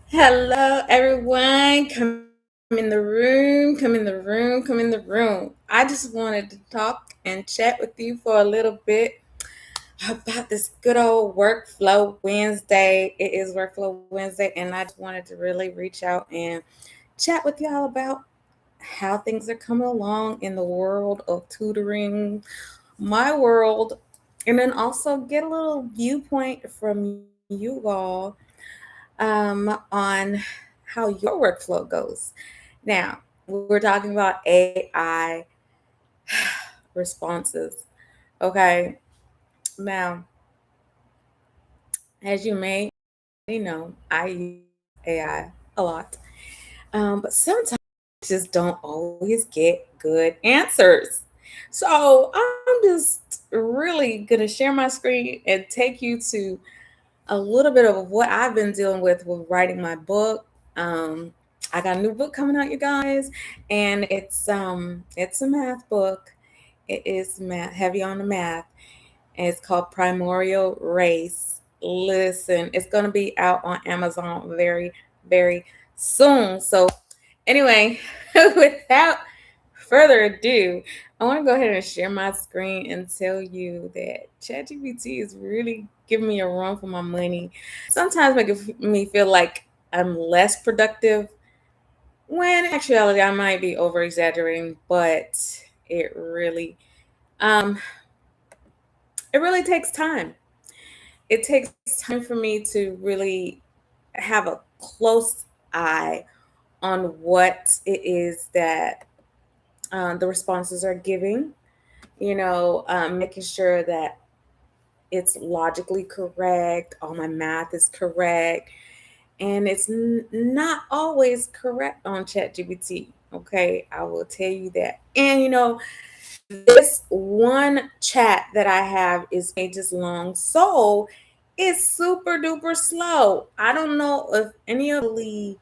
Hello, everyone. Come in the room, come in the room, come in the room. I just wanted to talk and chat with you for a little bit about this good old Workflow Wednesday. It is Workflow Wednesday, and I just wanted to really reach out and chat with y'all about how things are coming along in the world of tutoring, my world, and then also get a little viewpoint from you all on how your workflow goes. Now, we're talking about AI responses. Okay. Now, as you may know, I use AI a lot, but sometimes I just don't always get good answers. So I'm just really going to share my screen and take you to a little bit of what I've been dealing with writing my book. Um, I got a new book coming out, you guys, and it's a math book. It is math, heavy on the math, and it's called Primordial Race. Listen, it's gonna be out on Amazon very, very soon. So anyway, without further ado, I want to go ahead and share my screen and tell you that ChatGPT is really giving me a run for my money. Sometimes making me feel like I'm less productive when in actuality I might be over exaggerating, but it really um it really takes time. It takes time for me to really have a close eye on what it is that the responses are giving, making sure that it's logically correct, all my math is correct, and it's not always correct on ChatGPT. Okay, I will tell you that. And this one chat that I have is pages long, so it's super duper slow. I don't know if any of the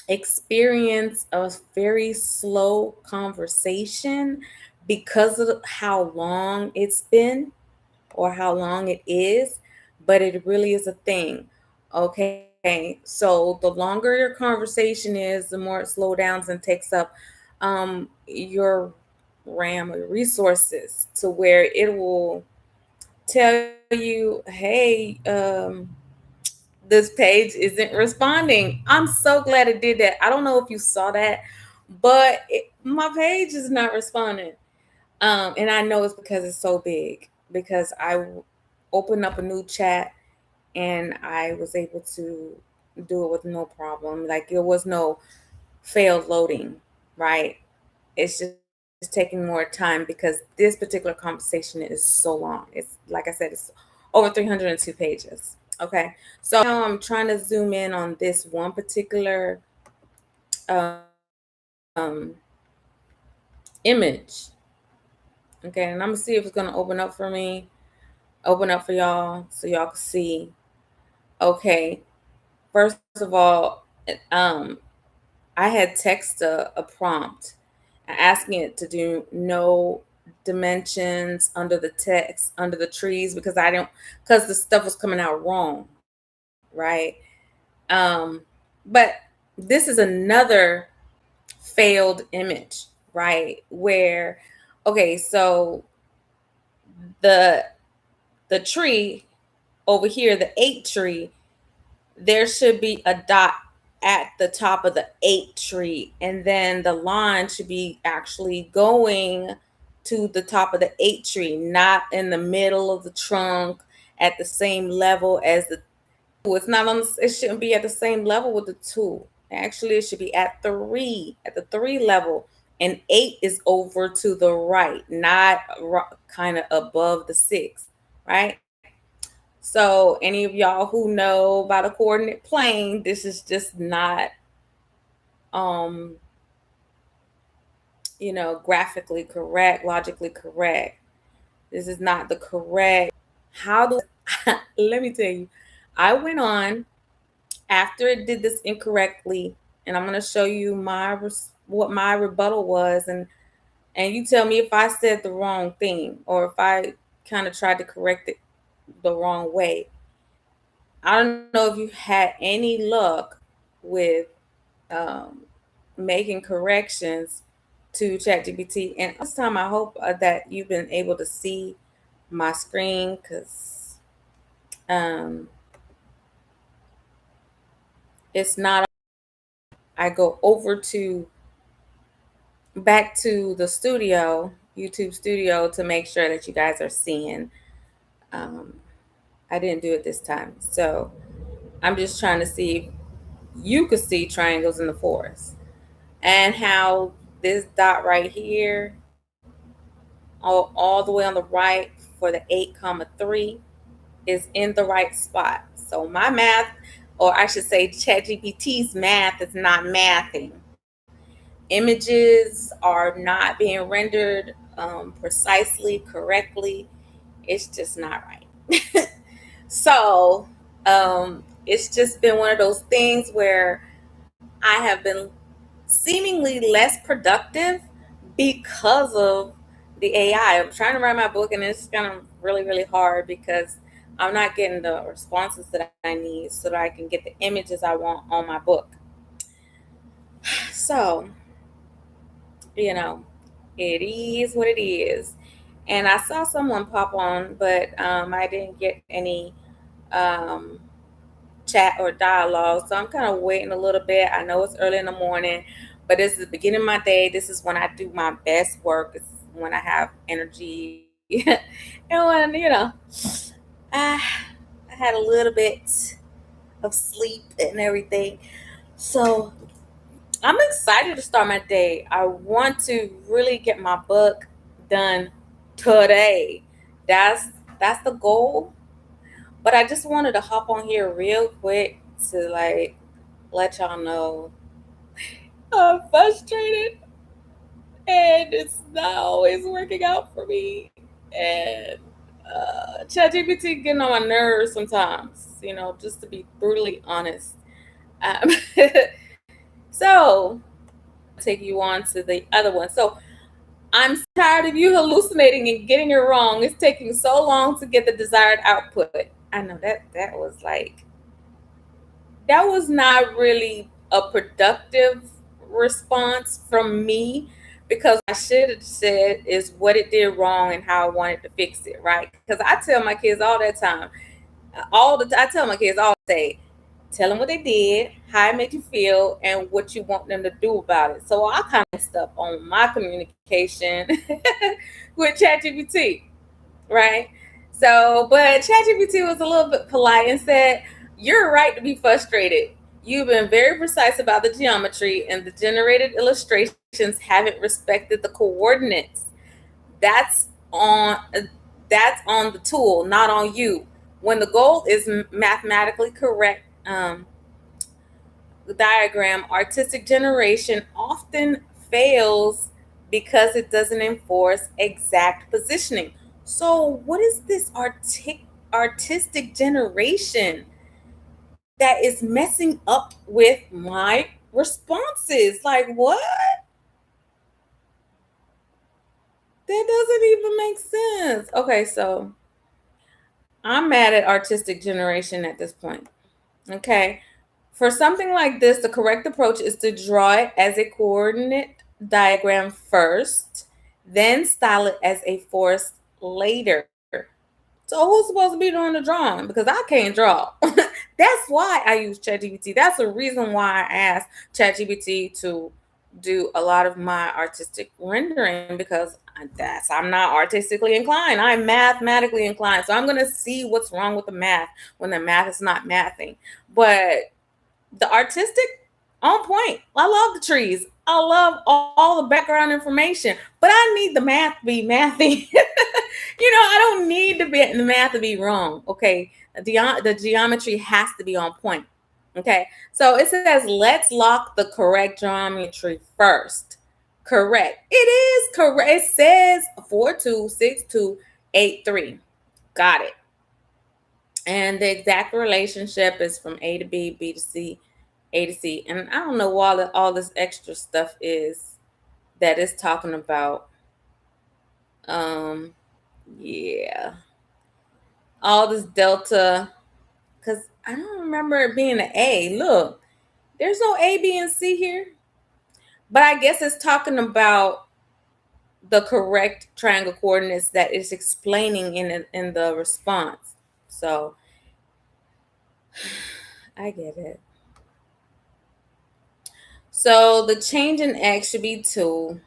experience a very slow conversation because of how long it's been or how long it is, but it really is a thing. Okay, so the longer your conversation is, the more it slows down and takes up your RAM or resources to where it will tell you, hey, this page isn't responding. I'm so glad it did that. I don't know if you saw that, but my page is not responding. And I know it's because it's so big. Because opened up a new chat and I was able to do it with no problem. Like there was no failed loading, right? It's just taking more time because this particular conversation is so long. It's like I said, it's over 302 pages. Okay, so now I'm trying to zoom in on this one particular um, image. Okay, and I'm gonna see if it's gonna open up for me, open up for y'all so y'all can see. Okay, first of all, um, I had text a prompt asking it to do no dimensions under the text, under the trees, because because the stuff was coming out wrong, right? Um, but this is another failed image, right? Where, okay, so the the tree over here, the 8 tree, there should be a dot at the top of the 8 tree, and then the line should be actually going to the top of the 8 tree, not in the middle of the trunk at the same level as the it's not on it shouldn't be at the same level with the 2. Actually, it should be at the 3 level, and 8 is over to the right, not kind of above the 6, right? So, any of y'all who know about a coordinate plane, this is just not, um, graphically correct, logically correct. This is not the correct. How do, let me tell you, I went on after it did this incorrectly, and I'm going to show you what my rebuttal was, and you tell me if I said the wrong thing or if I kind of tried to correct it the wrong way. I don't know if you had any luck with um, making corrections to ChatGPT. And this time, I hope that you've been able to see my screen because um, it's not. I go over to back to the studio, YouTube studio, to make sure that you guys are seeing. Um, I didn't do it this time, so I'm just trying to see if you could see triangles in the forest and how this dot right here, all the way on the right for the 8,3 is in the right spot. So my math, or I should say ChatGPT's math, is not mathing. Images are not being rendered precisely, correctly. It's just not right. So it's just been one of those things where I have been seemingly less productive because of the AI. I'm trying to write my book and it's kind of really, really hard because I'm not getting the responses that I need so that I can get the images I want on my book. So, you know, it is what it is. And I saw someone pop on, but I didn't get any um, chat or dialogue. So I'm kind of waiting a little bit. I know it's early in the morning, but this is the beginning of my day. This is when I do my best work. It's when I have energy. And when, I had a little bit of sleep and everything. So I'm excited to start my day. I want to really get my book done today. That's that's the goal. But I just wanted to hop on here real quick to like let y'all know I'm frustrated and it's not always working out for me. And ChatGPT getting on my nerves sometimes, just to be brutally honest. Um, so take you on to the other one. So I'm tired of you hallucinating and getting it wrong. It's taking so long to get the desired output. I know that was not really a productive response from me because I should have said is what it did wrong and how I wanted to fix it, right? Because I tell my kids all that time, I tell my kids all day, tell them what they did, how it made you feel, and what you want them to do about it. So I kind of messed up on my communication with ChatGPT, right? So, but ChatGPT was a little bit polite and said, "You're right to be frustrated. You've been very precise about the geometry, and the generated illustrations haven't respected the coordinates. That's on that's on the tool, not on you. When the goal is mathematically correct." The diagram, artistic generation often fails because it doesn't enforce exact positioning. So, what is this artistic generation that is messing up with my responses? Like, what? That doesn't even make sense. Okay, so I'm mad at artistic generation at this point. Okay. For something like this, the correct approach is to draw it as a coordinate diagram first, then style it as a forest later. So who's supposed to be doing the drawing? Because I can't draw. That's why I use ChatGPT. That's the reason why I asked ChatGPT to do a lot of my artistic rendering because I'm not artistically inclined. I'm mathematically inclined. So I'm gonna see what's wrong with the math when the math is not mathing. But the artistic on point. I love the trees. I love all the background information, but I need the math to be mathy. I don't need the math to be wrong. Okay, the geometry has to be on point. Okay, so it says let's lock the correct geometry first. Correct. It is correct. It says 426283. Got it. And the exact relationship is from A to B, B to C, A to C. And I don't know what all this extra stuff is that it's talking about. Um, yeah, all this delta, because I don't remember it being an A. Look, there's no A, B, and C here. But I guess it's talking about the correct triangle coordinates that is explaining in the response. So I get it. So the change in x should be 2.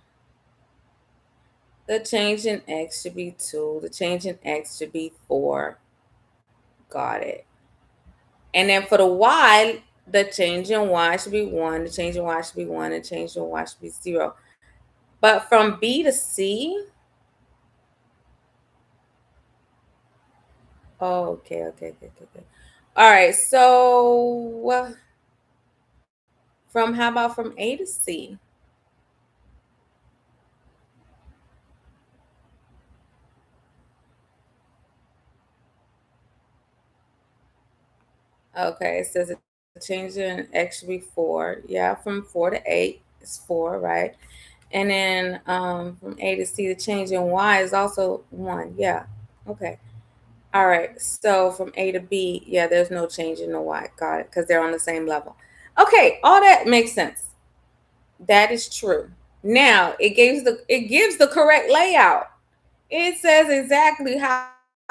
The change in x should be 2. The change in x should be 4. Got it. And then for the y, the change in y should be 1. The change in y should be 1. The change in y should be 0. But from B to C, oh, okay. All right, so from how about from A to C? Okay, it says a change in x should be 4. Yeah, from 4 to 8 is 4, right? And then from A to C, the change in y is also 1. Yeah, okay. All right, so from A to B, yeah, there's no change in the y. Got it, because they're on the same level. Okay, all that makes sense. That is true. Now it gives the correct layout. It says exactly how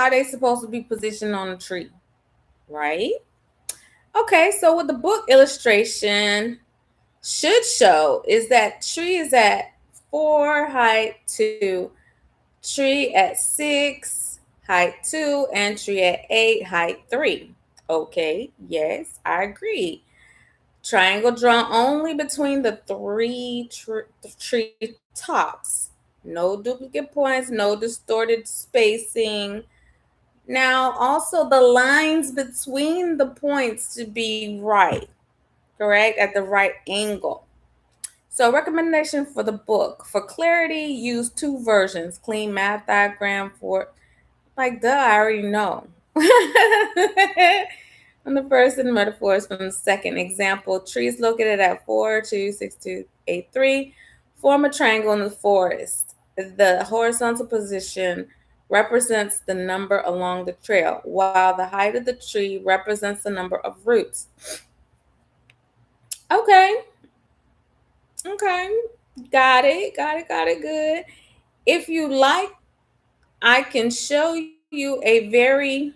they supposed to be positioned on a tree, right? Okay, so what the book illustration should show is that tree is at 4, height 2, tree at 6, height 2, and tree at 8, height 3. Okay, yes, I agree. Triangle drawn only between the three tree tops. No duplicate points, no distorted spacing. Now, also the lines between the points to be right, correct, at the right angle. So, recommendation for the book: for clarity, use 2 versions. Clean math diagram for, like, duh, I already know. From the first and metaphors from the second. Example: trees located at 4, 2, 6, 2, 8, 3 form a triangle in the forest. The horizontal position represents the number along the trail, while the height of the tree represents the number of roots. Okay, okay, got it, good. If you like, I can show you a very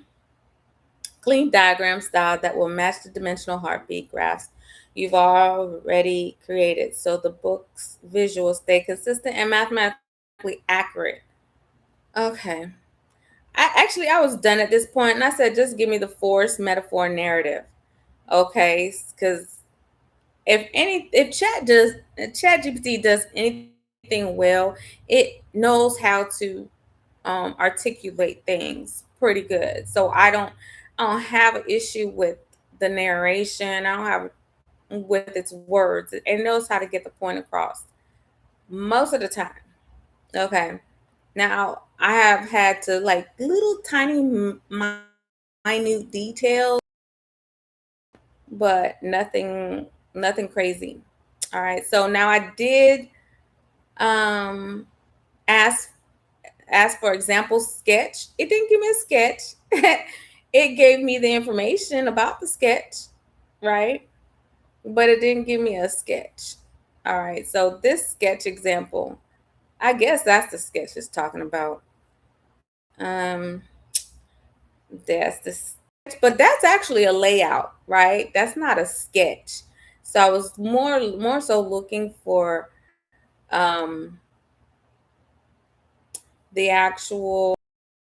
clean diagram style that will match the dimensional heartbeat graphs you've already created, so the book's visuals stay consistent and mathematically accurate. Okay. I was done at this point, and I said, just give me the force metaphor narrative. Okay, because if Chat GPT does anything well, it knows how to articulate things pretty good. So I don't have an issue with the narration. I don't have with its words. It knows how to get the point across most of the time. Okay. Now I have had to, like, little tiny minute details, but nothing crazy. All right. So now I did um ask ask for example sketch. It didn't give me a sketch. It gave me the information about the sketch, right? But it didn't give me a sketch. All right. So this sketch example, I guess that's the sketch it's talking about. Um, that's the sketch, but that's actually a layout, right? That's not a sketch. So I was more so looking for um the actual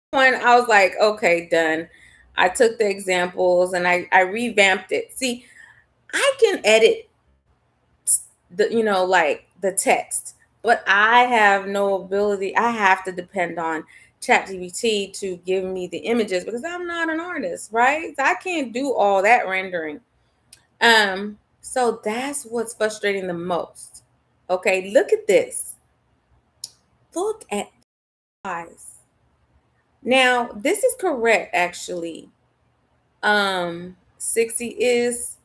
one. I was like, okay, done. I took the examples and I revamped it. See, I can edit like the text, but I have no ability. I have to depend on ChatGPT to give me the images because I'm not an artist, right? I can't do all that rendering. So that's what's frustrating the most. Okay, look at this. Look at eyes. Now, this is correct actually. 60 is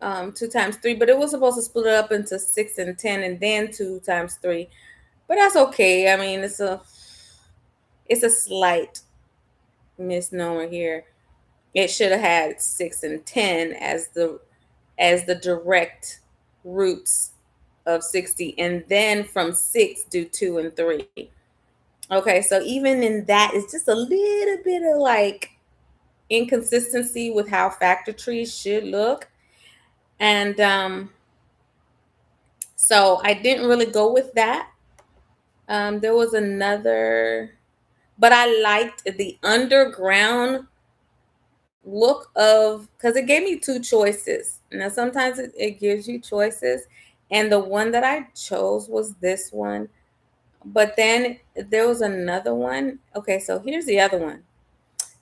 2 times 3, but it was supposed to split it up into 6 and 10 and then 2 times 3. But that's okay. I mean, it's a slight misnomer here It should have had 6 and 10 as the direct roots of 60, and then from 6 do 2 and 3. Okay, so even in that, it's just a little bit of like inconsistency with how factor trees should look. And so I didn't really go with that. There was another, but I liked the underground look of, because it gave me two choices. Now, sometimes it gives you choices. And the one that I chose was this one. But then there was another one. Okay, so here's the other one.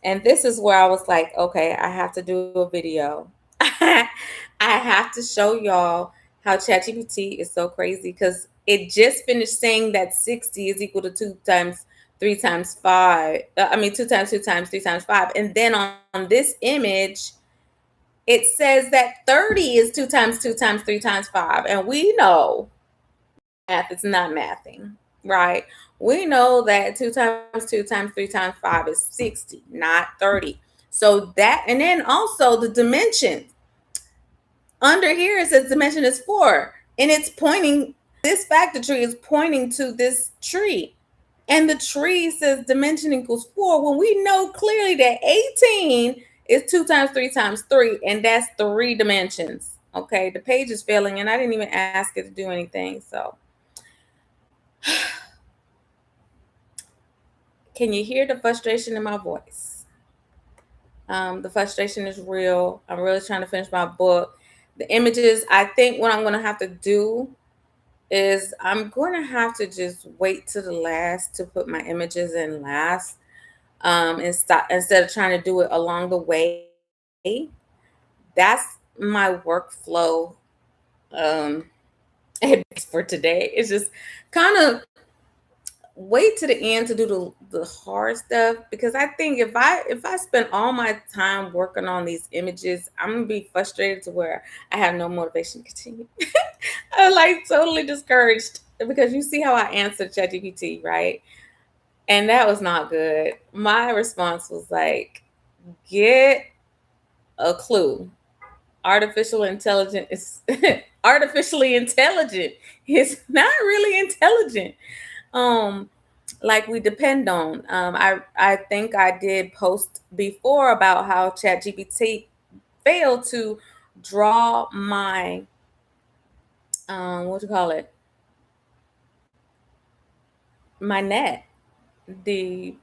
And this is where I was like, okay, I have to do a video. I have to show y'all how ChatGPT is so crazy, because it just finished saying that 60 is equal to 2 times 3 times 5. I mean, 2 times 2 times 3 times 5. And then on this image, it says that 30 is 2 times 2 times 3 times 5. And we know math is not mathing, right? We know that 2 times 2 times 3 times 5 is 60, not 30. So that, and then also the dimensions. Under here it says dimension is 4, and it's pointing, this factor tree is pointing to this tree. And the tree says dimension equals 4, when we know clearly that 18 is 2 times 3 times 3, and that's 3 dimensions. Okay, the page is failing, and I didn't even ask it to do anything. So can you hear the frustration in my voice? The frustration is real. I'm really trying to finish my book. The images, I think what I'm going to have to do is I'm going to have to just wait to the last to put my images in last, and stop, instead of trying to do it along the way. That's my workflow for today. It's just kind of wait to the end to do the hard stuff, because I think if I spend all my time working on these images, I'm gonna be frustrated to where I have no motivation to continue. I'm like totally discouraged, because you see how I answered ChatGPT, right? And that was not good. My response was like, get a clue. Artificial intelligence is artificially intelligent. It's not really intelligent. Um, like we depend on. I think I did post before about how ChatGPT failed to draw my what do you call it, my net, the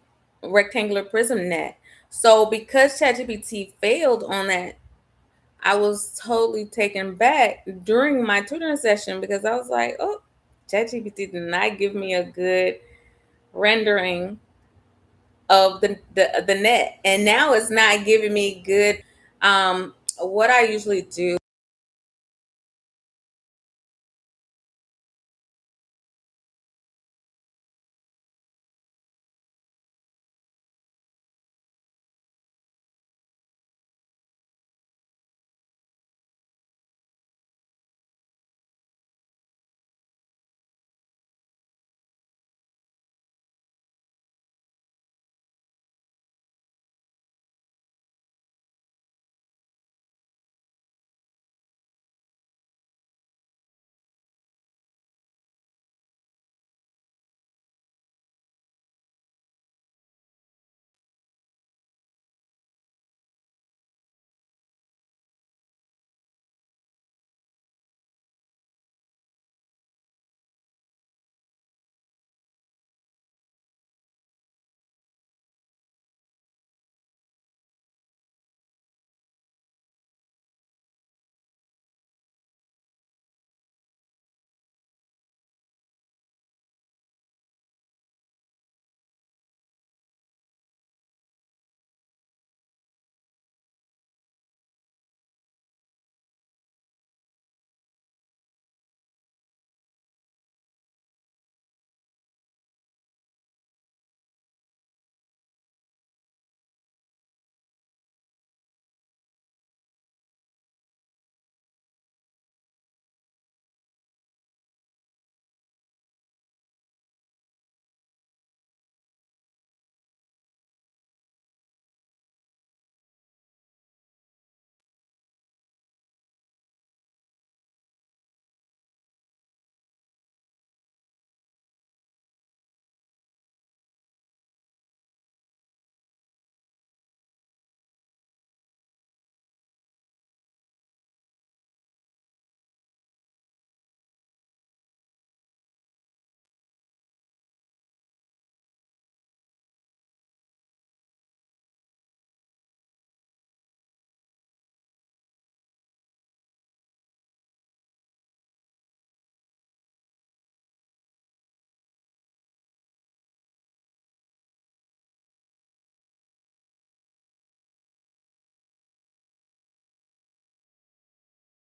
rectangular prism net. So because ChatGPT failed on that, I was totally taken back during my tutoring session, because I was like, oh, ChatGPT did not give me a good rendering of the net, and now it's not giving me good. What I usually do